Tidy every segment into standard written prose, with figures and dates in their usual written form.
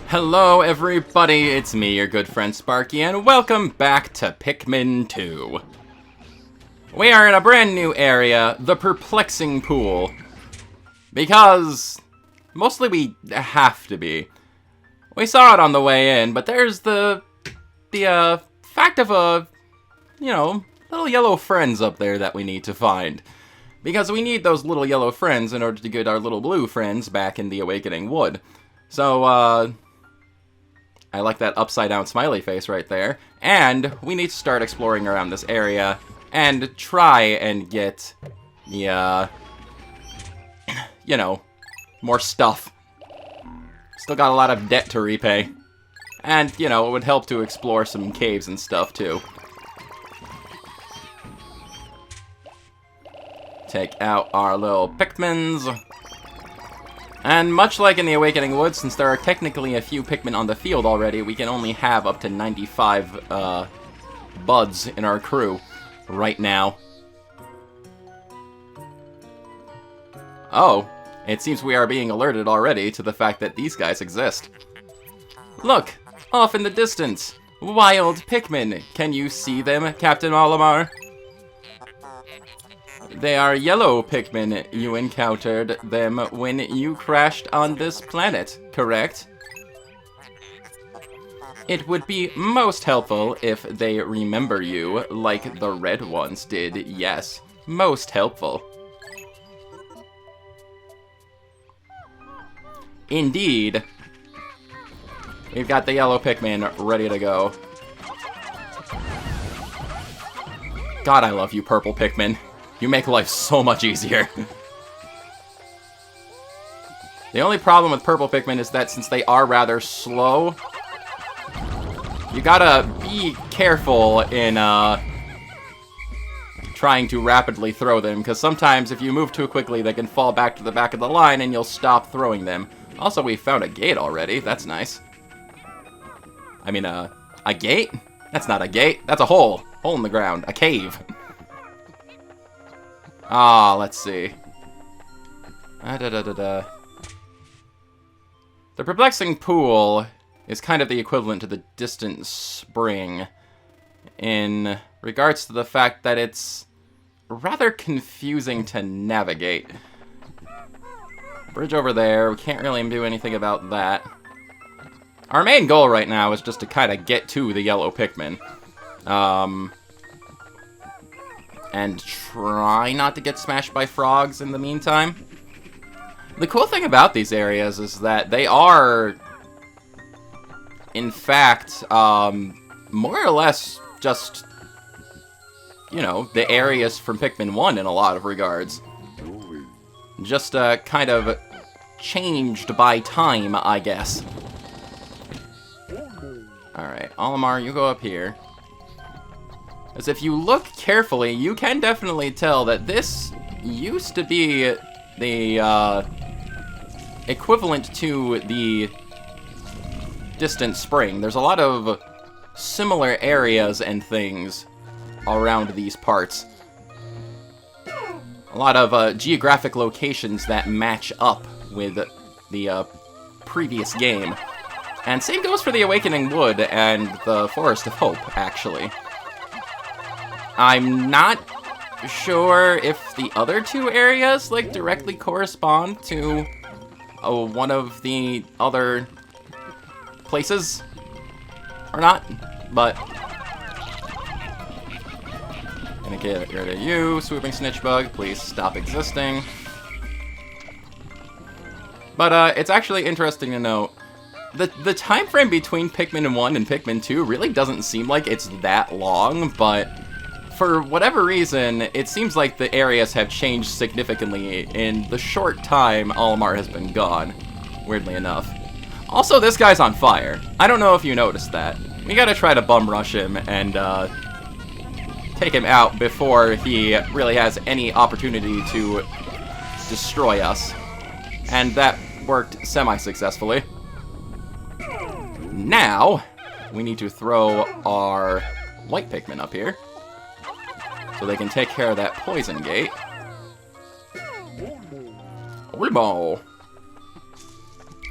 Hello everybody, it's me, your good friend Sparky, and welcome back to Pikmin 2. We are in a brand new area, the Perplexing Pool. Because, mostly we have to be. We saw it on the way in, but there's the fact of little yellow friends up there that we need to find. Because we need those little yellow friends in order to get our little blue friends back in the Awakening Wood. So, I like that upside-down smiley face right there. And we need to start exploring around this area and try and get the, more stuff. Still got a lot of debt to repay. And, it would help to explore some caves and stuff, too. Take out our little Pikmins. And much like in the Awakening Woods, since there are technically a few Pikmin on the field already, we can only have up to 95 buds in our crew right now. Oh, it seems we are being alerted already to the fact that these guys exist. Look, off in the distance, wild Pikmin. Can you see them, Captain Olimar? They are yellow Pikmin. You encountered them when you crashed on this planet, correct? It would be most helpful if they remember you, like the red ones did, yes. Most helpful. Indeed. We've got the yellow Pikmin ready to go. God, I love you, purple Pikmin. You make life so much easier. The only problem with purple Pikmin is that since they are rather slow, you gotta be careful in trying to rapidly throw them, because sometimes if you move too quickly, they can fall back to the back of the line and you'll stop throwing them. Also, we found a gate already. That's nice. I mean, a gate? That's not a gate. That's a hole. Hole in the ground. A cave. Ah, let's see. The Perplexing Pool is kind of the equivalent to the Distant Spring in regards to the fact that it's rather confusing to navigate. Bridge over there, we can't really do anything about that. Our main goal right now is just to kind of get to the yellow Pikmin. And try not to get smashed by frogs in the meantime. The cool thing about these areas is that they are, in fact, more or less just, the areas from Pikmin 1 in a lot of regards. Just kind of changed by time, I guess. Alright, Olimar, you go up here. As if you look carefully, you can definitely tell that this used to be the equivalent to the Distant Spring. There's a lot of similar areas and things around these parts. A lot of geographic locations that match up with the previous game. And same goes for the Awakening Wood and the Forest of Hope, actually. I'm not sure if the other two areas, directly correspond to one of the other places or not, but gonna get rid of you, Swooping Snitchbug. Please stop existing. But it's actually interesting to note the time frame between Pikmin 1 and Pikmin 2 really doesn't seem like it's that long, but for whatever reason, it seems like the areas have changed significantly in the short time Olimar has been gone, weirdly enough. Also, this guy's on fire. I don't know if you noticed that. We gotta try to bum rush him and take him out before he really has any opportunity to destroy us. And that worked semi-successfully. Now, we need to throw our white Pikmin up here. So so they can take care of that poison gate. Ball.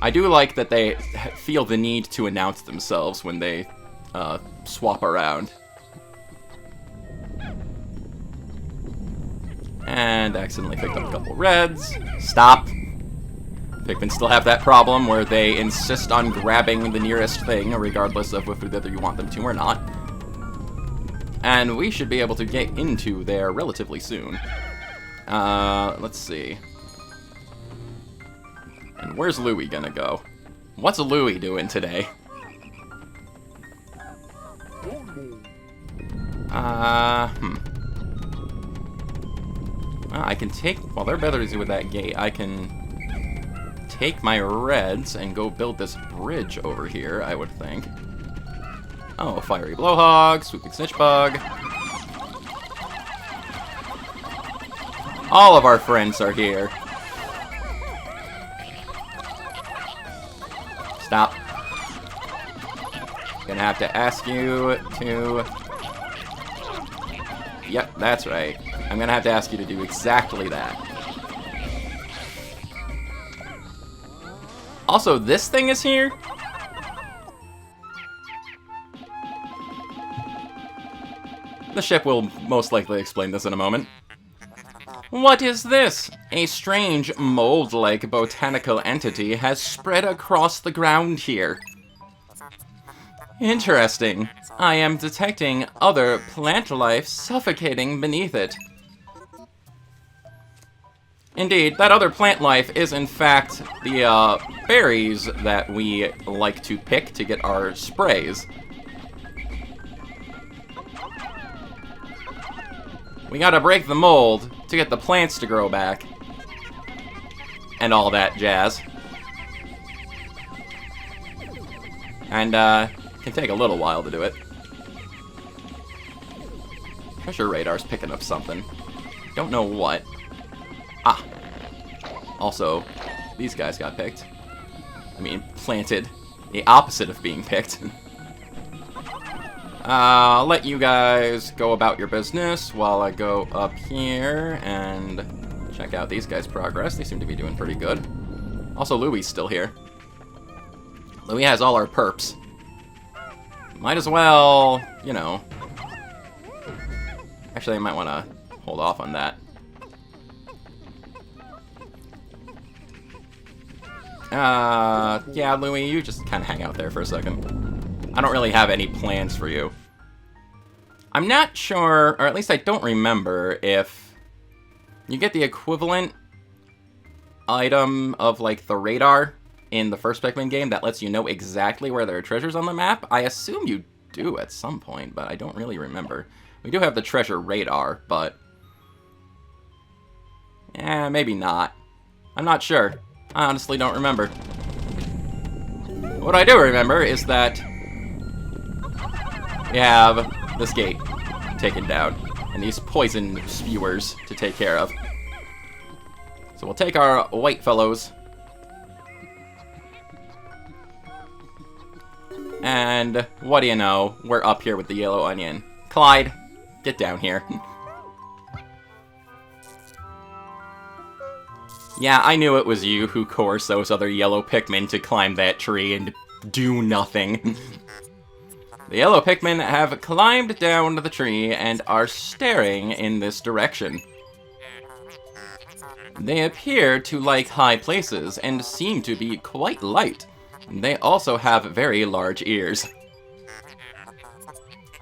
I do like that they feel the need to announce themselves when they swap around. And accidentally picked up a couple reds. Stop! Pikmin still have that problem where they insist on grabbing the nearest thing, regardless of whether you want them to or not. And we should be able to get into there relatively soon. Let's see. And where's Louie gonna go? What's Louie doing today? Well, I can take... While they're busy with that gate, I can take my reds and go build this bridge over here, I would think. Oh, Fiery Blowhog, Swooping Snitchbug. All of our friends are here. Stop. Gonna have to ask you to... Yep, that's right. I'm gonna have to ask you to do exactly that. Also, this thing is here? The ship will most likely explain this in a moment. What is this? A strange mold-like botanical entity has spread across the ground here. Interesting. I am detecting other plant life suffocating beneath it. Indeed, that other plant life is in fact the berries that we like to pick to get our sprays. We gotta break the mold to get the plants to grow back. And all that jazz. And, can take a little while to do it. Treasure radar's picking up something. Don't know what. Ah. Also, these guys got picked. I mean, planted. The opposite of being picked. I'll let you guys go about your business while I go up here and check out these guys' progress. They seem to be doing pretty good. Also, Louie's still here. Louie has all our perps. Might as well, you know. Actually, I might want to hold off on that. Yeah, Louie, you just kind of hang out there for a second. I don't really have any plans for you. I'm not sure, or at least I don't remember, if you get the equivalent item of, like, the radar in the first Pikmin game that lets you know exactly where there are treasures on the map. I assume you do at some point, but I don't really remember. We do have the treasure radar, but... eh, maybe not. I'm not sure. I honestly don't remember. What I do remember is that we have this gate taken down, and these poison spewers to take care of. So we'll take our white fellows, and what do you know, we're up here with the yellow onion. Clyde, get down here. Yeah, I knew it was you who coerced those other yellow Pikmin to climb that tree and do nothing. The yellow Pikmin have climbed down the tree and are staring in this direction. They appear to like high places and seem to be quite light. They also have very large ears.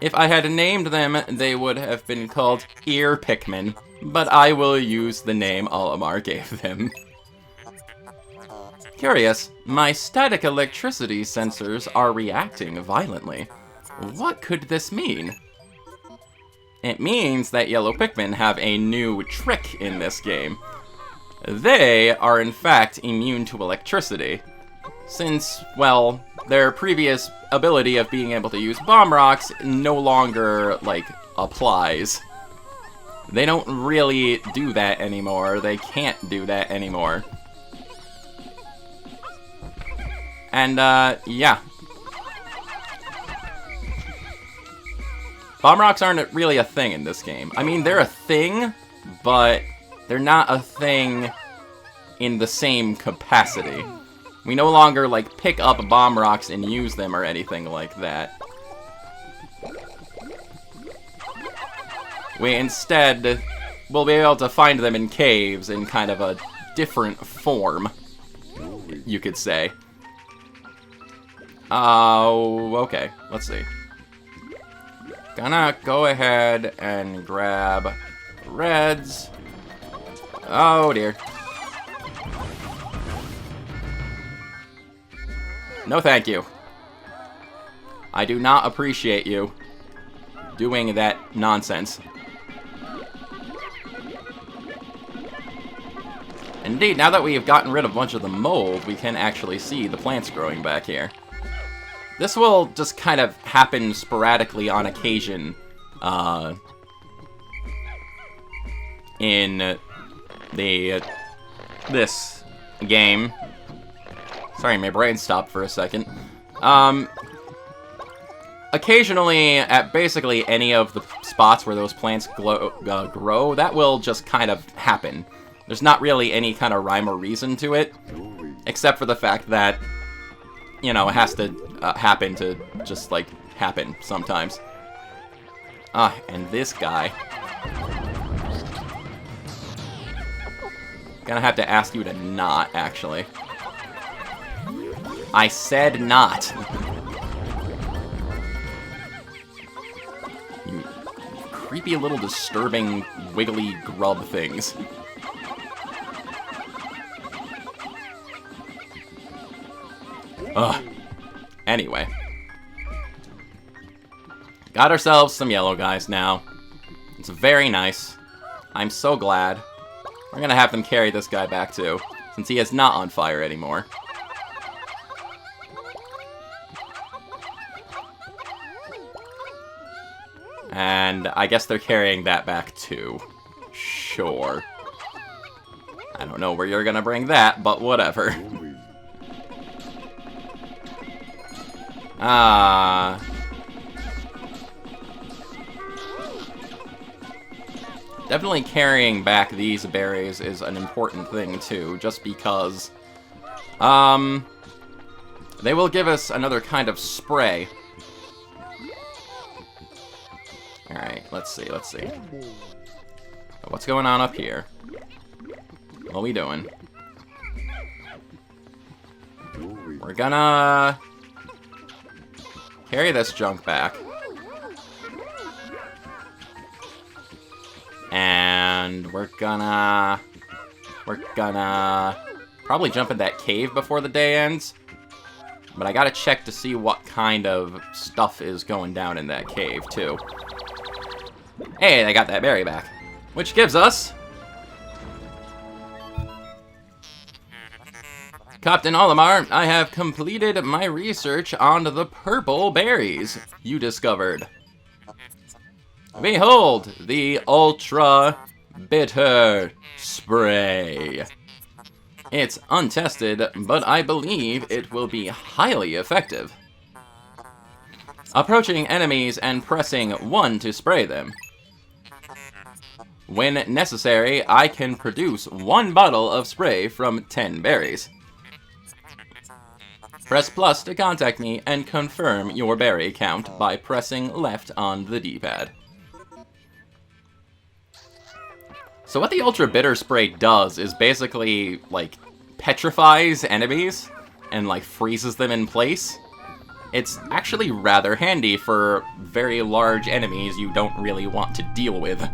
If I had named them, they would have been called Ear Pikmin, but I will use the name Olimar gave them. Curious, my static electricity sensors are reacting violently. What could this mean? It means that yellow Pikmin have a new trick in this game. They are in fact immune to electricity. Since, well, their previous ability of being able to use bomb rocks no longer, like, applies. They don't really do that anymore. They can't do that anymore. And, yeah. Bomb rocks aren't really a thing in this game. I mean, they're a thing, but they're not a thing in the same capacity. We no longer, like, pick up bomb rocks and use them or anything like that. We instead will be able to find them in caves in kind of a different form, you could say. Oh, okay. Let's see. Gonna go ahead and grab reds. Oh, dear. No, thank you. I do not appreciate you doing that nonsense. Indeed, now that we have gotten rid of a bunch of the mold, we can actually see the plants growing back here. This will just kind of happen sporadically on occasion in this game. Sorry, my brain stopped for a second. Occasionally, at basically any of the spots where those plants grow, that will just kind of happen. There's not really any kind of rhyme or reason to it, except for the fact that, you know, it has to happen to just, like, happen sometimes. And this guy. Gonna have to ask you to not, actually. I said not. You creepy little disturbing wiggly grub things. Ugh. Anyway. Got ourselves some yellow guys now. It's very nice. I'm so glad. We're gonna have them carry this guy back too, since he is not on fire anymore. And I guess they're carrying that back too. Sure. I don't know where you're gonna bring that, but whatever. Definitely carrying back these berries is an important thing too, just because they will give us another kind of spray. Alright, let's see. What's going on up here? What are we doing? We're gonna carry this junk back. And we're gonna probably jump in that cave before the day ends. But I gotta check to see what kind of stuff is going down in that cave, too. Hey, they got that berry back. Which gives us Captain Olimar, I have completed my research on the purple berries you discovered. Behold, the Ultra Bitter Spray. It's untested, but I believe it will be highly effective. Approaching enemies and pressing 1 to spray them. When necessary, I can produce 1 bottle of spray from 10 berries. Press plus to contact me and confirm your berry count by pressing left on the D-pad. So what the Ultra Bitter Spray does is basically, like, petrifies enemies and, like, freezes them in place. It's actually rather handy for very large enemies you don't really want to deal with.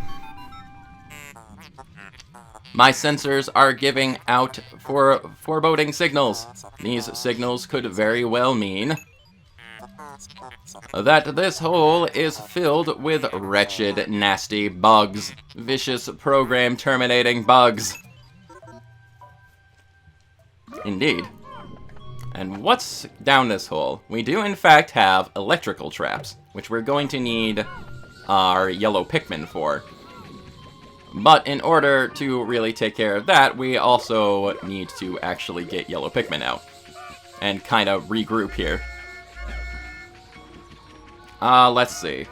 My sensors are giving out foreboding signals. These signals could very well mean that this hole is filled with wretched, nasty bugs. Vicious program-terminating bugs. Indeed. And what's down this hole? We do, in fact, have electrical traps, which we're going to need our yellow Pikmin for. But in order to really take care of that, we also need to actually get yellow Pikmin out. And kind of regroup here. Let's see.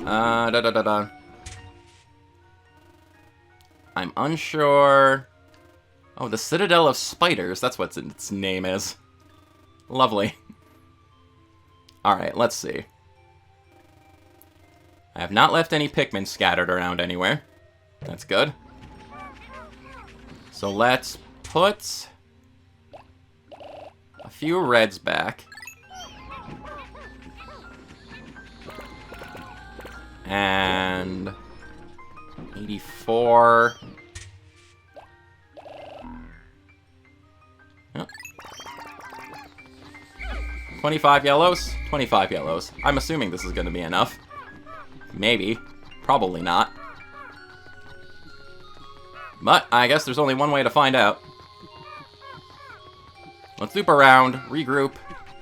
Da. I'm unsure. Oh, the Citadel of Spiders. That's what its name is. Lovely. Alright, let's see. I have not left any Pikmin scattered around anywhere. That's good. So let's put a few reds back. And 84. Yep. 25 yellows? 25 yellows. I'm assuming this is going to be enough. Maybe. Probably not. But I guess there's only one way to find out. Let's loop around, regroup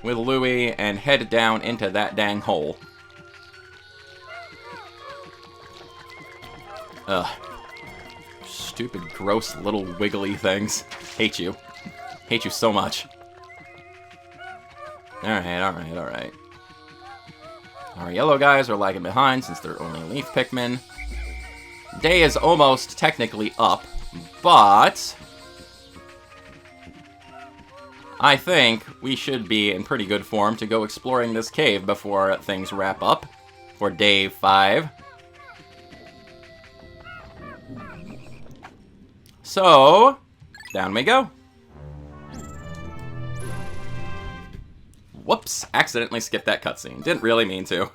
with Louie, and head down into that dang hole. Ugh. Stupid, gross, little wiggly things. Hate you. Hate you so much. Alright. Our yellow guys are lagging behind since they're only leaf Pikmin. Day is almost technically up, but I think we should be in pretty good form to go exploring this cave before things wrap up for day 5. So, down we go. Whoops, accidentally skipped that cutscene. Didn't really mean to.